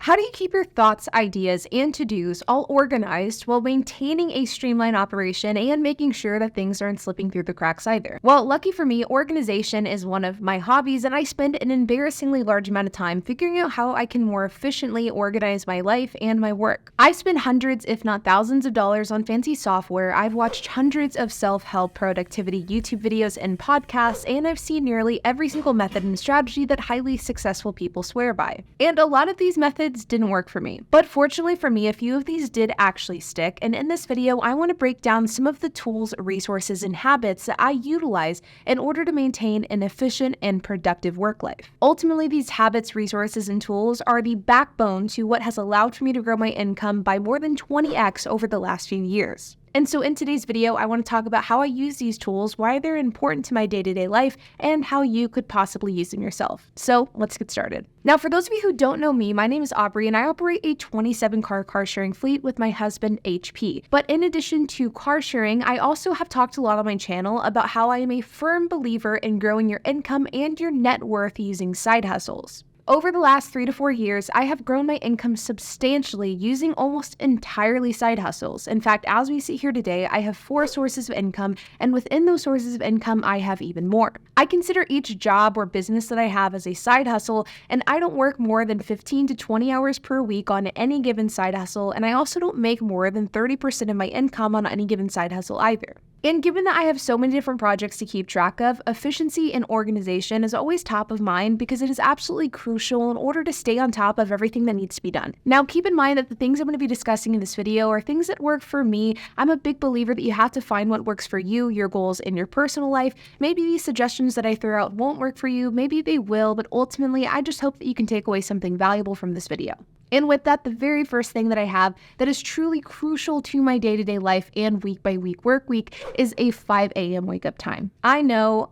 How do you keep your thoughts, ideas, and to-dos all organized while maintaining a streamlined operation and making sure that things aren't slipping through the cracks either? Well, lucky for me, organization is one of my hobbies, and I spend an embarrassingly large amount of time figuring out how I can more efficiently organize my life and my work. I spend hundreds, if not thousands of dollars on fancy software. I've watched hundreds of self-help productivity YouTube videos and podcasts, and I've seen nearly every single method and strategy that highly successful people swear by. And a lot of these methods didn't work for me. But fortunately for me, a few of these did actually stick, and in this video, I want to break down some of the tools, resources, and habits that I utilize in order to maintain an efficient and productive work life. Ultimately, these habits, resources, and tools are the backbone to what has allowed for me to grow my income by more than 20x over the last few years. And so in today's video, I want to talk about how I use these tools, why they're important to my day-to-day life, and how you could possibly use them yourself. So let's get started. Now, for those of you who don't know me, my name is Aubrey, and I operate a 27-car sharing fleet with my husband, HP. But in addition to car sharing, I also have talked a lot on my channel about how I am a firm believer in growing your income and your net worth using side hustles. Over the last 3 to 4 years, I have grown my income substantially using almost entirely side hustles. In fact, as we sit here today, I have 4 sources of income, and within those sources of income, I have even more. I consider each job or business that I have as a side hustle, and I don't work more than 15 to 20 hours per week on any given side hustle, and I also don't make more than 30% of my income on any given side hustle either. And given that I have so many different projects to keep track of, efficiency and organization is always top of mind because it is absolutely crucial in order to stay on top of everything that needs to be done. Now, keep in mind that the things I'm going to be discussing in this video are things that work for me. I'm a big believer that you have to find what works for you, your goals, and your personal life. Maybe these suggestions that I throw out won't work for you, maybe they will, but ultimately, I just hope that you can take away something valuable from this video. And with that, the very first thing that I have that is truly crucial to my day-to-day life and week-by-week work week is a 5 a.m. wake-up time. I know,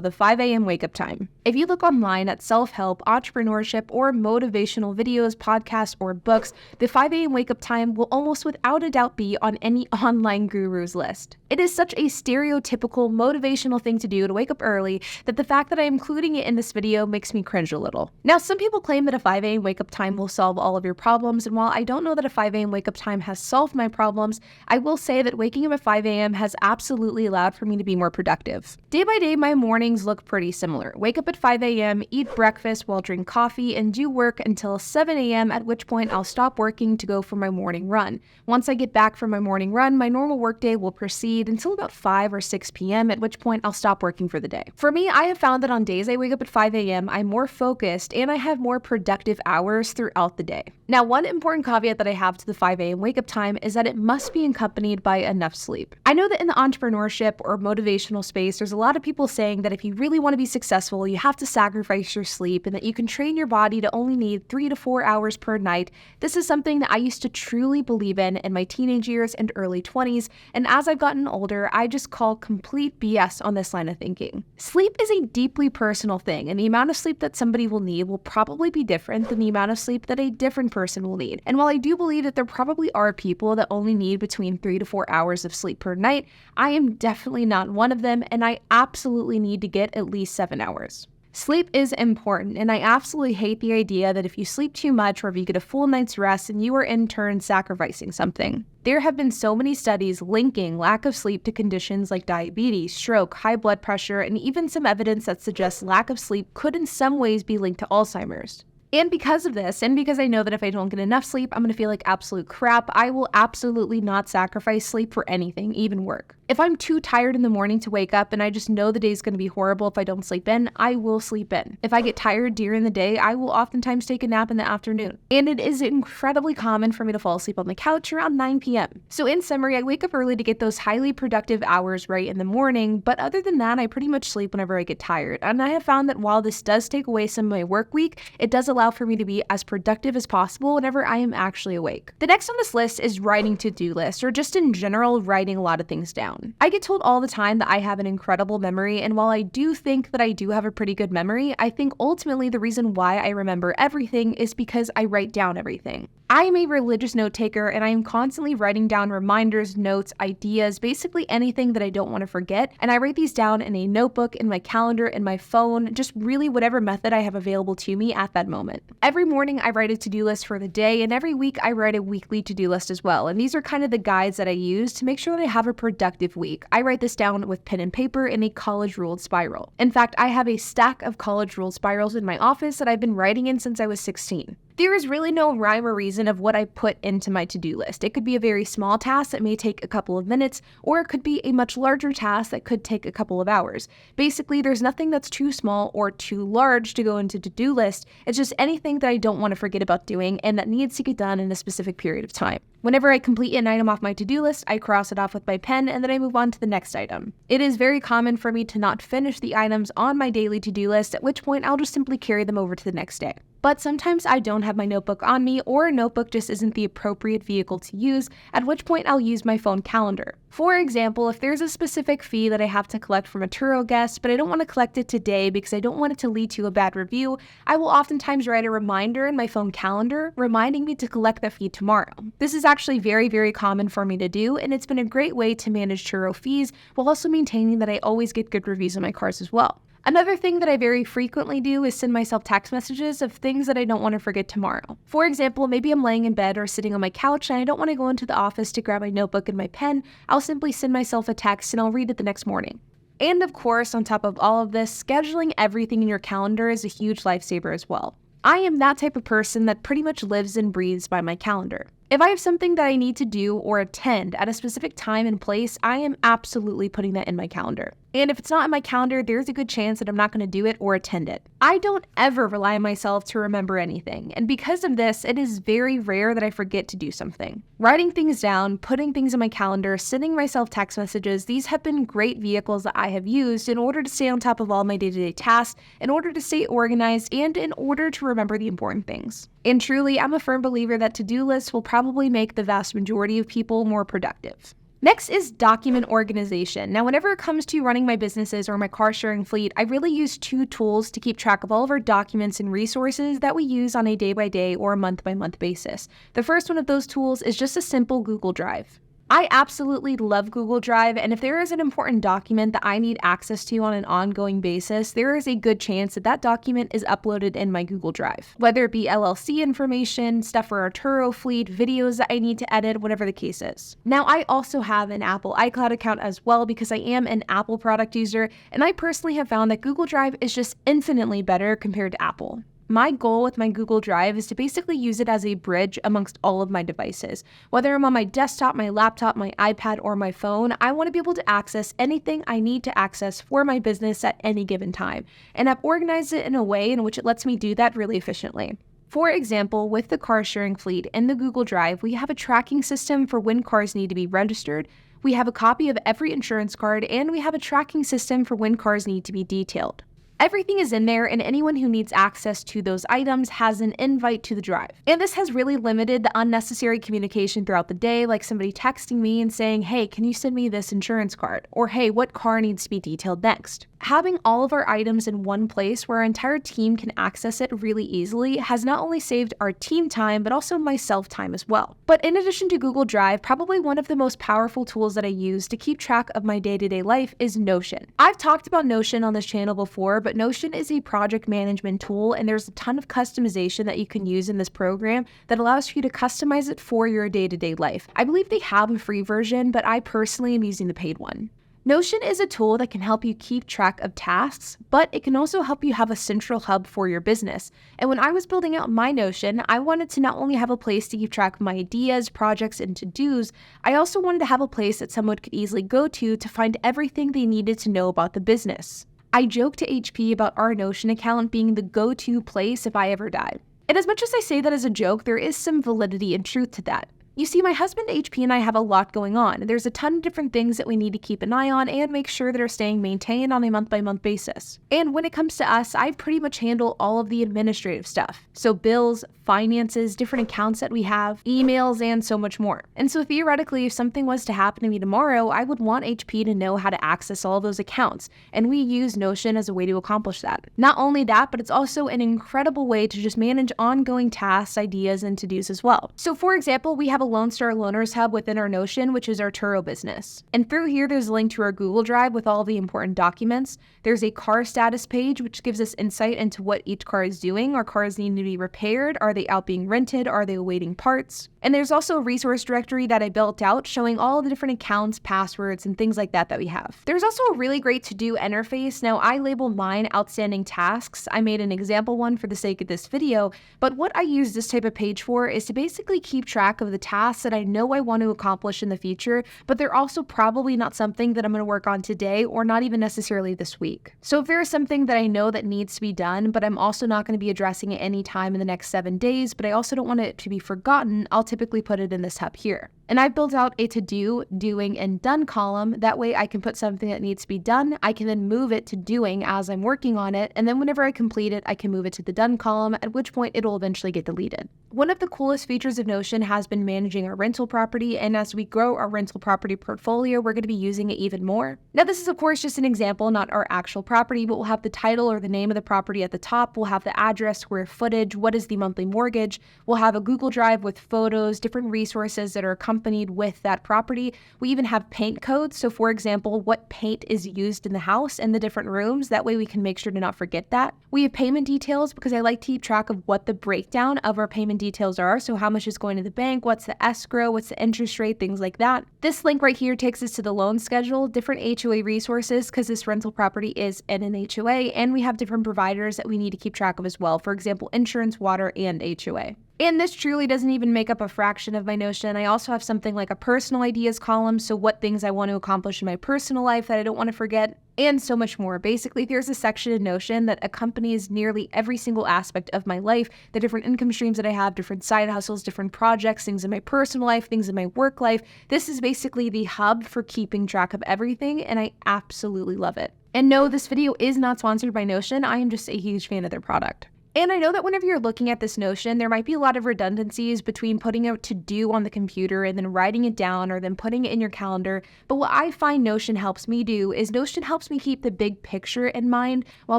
the 5 a.m. wake-up time. If you look online at self-help, entrepreneurship, or motivational videos, podcasts, or books, the 5 a.m. wake-up time will almost without a doubt be on any online guru's list. It is such a stereotypical motivational thing to do to wake up early that the fact that I am including it in this video makes me cringe a little. Now, some people claim that a 5 a.m. wake-up time will solve all of your problems, and while I don't know that a 5 a.m. wake-up time has solved my problems, I will say that waking up at 5 a.m. has absolutely allowed for me to be more productive. Day by day, my mornings look pretty similar. Wake up at 5 a.m., eat breakfast while drink coffee, and do work until 7 a.m., at which point I'll stop working to go for my morning run. Once I get back from my morning run, my normal workday will proceed until about 5 or 6 p.m., at which point I'll stop working for the day. For me, I have found that on days I wake up at 5 a.m., I'm more focused and I have more productive hours throughout the day. Now, one important caveat that I have to the 5 a.m. wake-up time is that it must be accompanied by enough sleep. I know that in the entrepreneurship or motivational space, there's a lot of people saying that if you really want to be successful, you have to sacrifice your sleep and that you can train your body to only need 3 to 4 hours per night. This is something that I used to truly believe in my teenage years and early 20s, and as I've gotten older, I just call complete BS on this line of thinking. Sleep is a deeply personal thing, and the amount of sleep that somebody will need will probably be different than the amount of sleep that a different person will need. And while I do believe that there probably are people that only need between 3 to 4 hours of sleep per night, I am definitely not one of them, and I absolutely need to get at least 7 hours. Sleep is important, and I absolutely hate the idea that if you sleep too much or if you get a full night's rest, and you are in turn sacrificing something. There have been so many studies linking lack of sleep to conditions like diabetes, stroke, high blood pressure, and even some evidence that suggests lack of sleep could in some ways be linked to Alzheimer's. And because of this, and because I know that if I don't get enough sleep, I'm going to feel like absolute crap, I will absolutely not sacrifice sleep for anything, even work. If I'm too tired in the morning to wake up and I just know the day's going to be horrible if I don't sleep in, I will sleep in. If I get tired during the day, I will oftentimes take a nap in the afternoon. And it is incredibly common for me to fall asleep on the couch around 9 p.m. So in summary, I wake up early to get those highly productive hours right in the morning, but other than that, I pretty much sleep whenever I get tired. And I have found that while this does take away some of my work week, it does allow for me to be as productive as possible whenever I am actually awake. The next on this list is writing to-do lists, or just in general, writing a lot of things down. I get told all the time that I have an incredible memory, and while I do think that I do have a pretty good memory, I think ultimately the reason why I remember everything is because I write down everything. I am a religious note taker and I am constantly writing down reminders, notes, ideas, basically anything that I don't want to forget. And I write these down in a notebook, in my calendar, in my phone, just really whatever method I have available to me at that moment. Every morning I write a to-do list for the day, and every week I write a weekly to-do list as well. And these are kind of the guides that I use to make sure that I have a productive week. I write this down with pen and paper in a college ruled spiral. In fact, I have a stack of college ruled spirals in my office that I've been writing in since I was 16. There is really no rhyme or reason of what I put into my to-do list. It could be a very small task that may take a couple of minutes, or it could be a much larger task that could take a couple of hours. Basically, there's nothing that's too small or too large to go into to-do list. It's just anything that I don't want to forget about doing and that needs to get done in a specific period of time. Whenever I complete an item off my to-do list, I cross it off with my pen and then I move on to the next item. It is very common for me to not finish the items on my daily to-do list, at which point I'll just simply carry them over to the next day. But sometimes I don't have my notebook on me, or a notebook just isn't the appropriate vehicle to use, at which point I'll use my phone calendar. For example, if there's a specific fee that I have to collect from a Turo guest, but I don't want to collect it today because I don't want it to lead to a bad review, I will oftentimes write a reminder in my phone calendar reminding me to collect that fee tomorrow. This is actually very, very common for me to do, and it's been a great way to manage Turo fees while also maintaining that I always get good reviews on my cars as well. Another thing that I very frequently do is send myself text messages of things that I don't want to forget tomorrow. For example, maybe I'm laying in bed or sitting on my couch and I don't want to go into the office to grab my notebook and my pen. I'll simply send myself a text and I'll read it the next morning. And of course, on top of all of this, scheduling everything in your calendar is a huge lifesaver as well. I am that type of person that pretty much lives and breathes by my calendar. If I have something that I need to do or attend at a specific time and place, I am absolutely putting that in my calendar. And if it's not in my calendar, there's a good chance that I'm not going to do it or attend it. I don't ever rely on myself to remember anything, and because of this, it is very rare that I forget to do something. Writing things down, putting things in my calendar, sending myself text messages, these have been great vehicles that I have used in order to stay on top of all my day-to-day tasks, in order to stay organized, and in order to remember the important things. And truly, I'm a firm believer that to-do lists will probably make the vast majority of people more productive. Next is document organization. Now, whenever it comes to running my businesses or my car sharing fleet, I really use two tools to keep track of all of our documents and resources that we use on a day-by-day or a month-by-month basis. The first one of those tools is just a simple Google Drive. I absolutely love Google Drive, and if there is an important document that I need access to on an ongoing basis, there is a good chance that that document is uploaded in my Google Drive. Whether it be LLC information, stuff for our Turo fleet, videos that I need to edit, whatever the case is. Now, I also have an Apple iCloud account as well because I am an Apple product user, and I personally have found that Google Drive is just infinitely better compared to Apple. My goal with my Google Drive is to basically use it as a bridge amongst all of my devices. Whether I'm on my desktop, my laptop, my iPad, or my phone, I want to be able to access anything I need to access for my business at any given time. And I've organized it in a way in which it lets me do that really efficiently. For example, with the car sharing fleet in the Google Drive, we have a tracking system for when cars need to be registered. We have a copy of every insurance card, and we have a tracking system for when cars need to be detailed. Everything is in there, and anyone who needs access to those items has an invite to the drive. And this has really limited the unnecessary communication throughout the day, like somebody texting me and saying, hey, can you send me this insurance card? Or hey, what car needs to be detailed next? Having all of our items in one place where our entire team can access it really easily has not only saved our team time, but also myself time as well. But in addition to Google Drive, probably one of the most powerful tools that I use to keep track of my day-to-day life is Notion. I've talked about Notion on this channel before, but Notion is a project management tool, and there's a ton of customization that you can use in this program that allows you to customize it for your day-to-day life. I believe they have a free version, but I personally am using the paid one. Notion is a tool that can help you keep track of tasks, but it can also help you have a central hub for your business. And when I was building out my Notion, I wanted to not only have a place to keep track of my ideas, projects, and to-dos, I also wanted to have a place that someone could easily go to find everything they needed to know about the business. I joke to HP about our Notion account being the go-to place if I ever die. And as much as I say that as a joke, there is some validity and truth to that. You see, my husband HP and I have a lot going on. There's a ton of different things that we need to keep an eye on and make sure that are staying maintained on a month-by-month basis. And when it comes to us, I pretty much handle all of the administrative stuff. So bills, finances, different accounts that we have, emails, and so much more. And so theoretically, if something was to happen to me tomorrow, I would want HP to know how to access all of those accounts. And we use Notion as a way to accomplish that. Not only that, but it's also an incredible way to just manage ongoing tasks, ideas, and to-dos as well. So for example, we have a Lone Star Loaners Hub within our Notion, which is our Turo business. And through here, there's a link to our Google Drive with all the important documents. There's a car status page, which gives us insight into what each car is doing. Are cars needing to be repaired? Are they out being rented? Are they awaiting parts? And there's also a resource directory that I built out showing all the different accounts, passwords, and things like that that we have. There's also a really great to-do interface. Now, I label mine outstanding tasks. I made an example one for the sake of this video, but what I use this type of page for is to basically keep track of the tasks that I know I want to accomplish in the future, but they're also probably not something that I'm going to work on today or not even necessarily this week. So if there is something that I know that needs to be done, but I'm also not going to be addressing it any time in the next 7 days, but I also don't want it to be forgotten, I'll typically put it in this hub here. And I've built out a to-do, doing, and done column. That way I can put something that needs to be done. I can then move it to doing as I'm working on it. And then whenever I complete it, I can move it to the done column, at which point it'll eventually get deleted. One of the coolest features of Notion has been managing our rental property. And as we grow our rental property portfolio, we're going to be using it even more. Now, this is of course just an example, not our actual property, but we'll have the title or the name of the property at the top. We'll have the address, square footage, what is the monthly mortgage. We'll have a Google Drive with photos, different resources that are accompanied with that property. We even have paint codes. So for example, what paint is used in the house and the different rooms. That way we can make sure to not forget that. We have payment details because I like to keep track of what the breakdown of our payment details are. So how much is going to the bank, what's the escrow, what's the interest rate, things like that. This link right here takes us to the loan schedule, different HOA resources because this rental property is in an HOA, and we have different providers that we need to keep track of as well. For example, insurance, water, and HOA. And this truly doesn't even make up a fraction of my Notion. I also have something like a personal ideas column, so what things I want to accomplish in my personal life that I don't want to forget, and so much more. Basically, there's a section in Notion that accompanies nearly every single aspect of my life, the different income streams that I have, different side hustles, different projects, things in my personal life, things in my work life. This is basically the hub for keeping track of everything, and I absolutely love it. And no, this video is not sponsored by Notion. I am just a huge fan of their product. And I know that whenever you're looking at this Notion, there might be a lot of redundancies between putting a to-do on the computer and then writing it down or then putting it in your calendar. But what I find Notion helps me do is Notion helps me keep the big picture in mind, while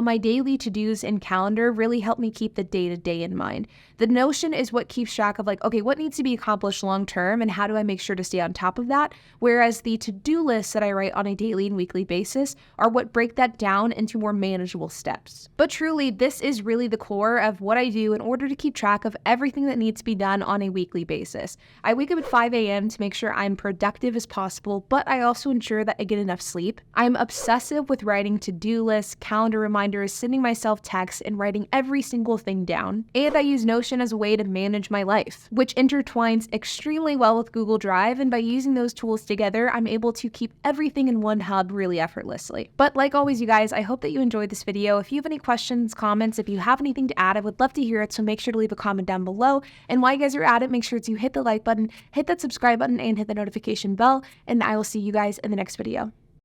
my daily to-dos and calendar really help me keep the day-to-day in mind. The Notion is what keeps track of like, okay, what needs to be accomplished long-term and how do I make sure to stay on top of that? Whereas the to-do lists that I write on a daily and weekly basis are what break that down into more manageable steps. But truly, this is really the core of what I do in order to keep track of everything that needs to be done on a weekly basis. I wake up at 5 a.m. to make sure I'm productive as possible, but I also ensure that I get enough sleep. I'm obsessive with writing to-do lists, calendar reminders, sending myself texts, and writing every single thing down. And I use Notion as a way to manage my life, which intertwines extremely well with Google Drive, and by using those tools together, I'm able to keep everything in one hub really effortlessly. But like always, you guys, I hope that you enjoyed this video. If you have any questions, comments, if you have anything to add, I would love to hear it, so make sure to leave a comment down below. And while you guys are at it, make sure to hit the like button, hit that subscribe button, and hit the notification bell, and I will see you guys in the next video.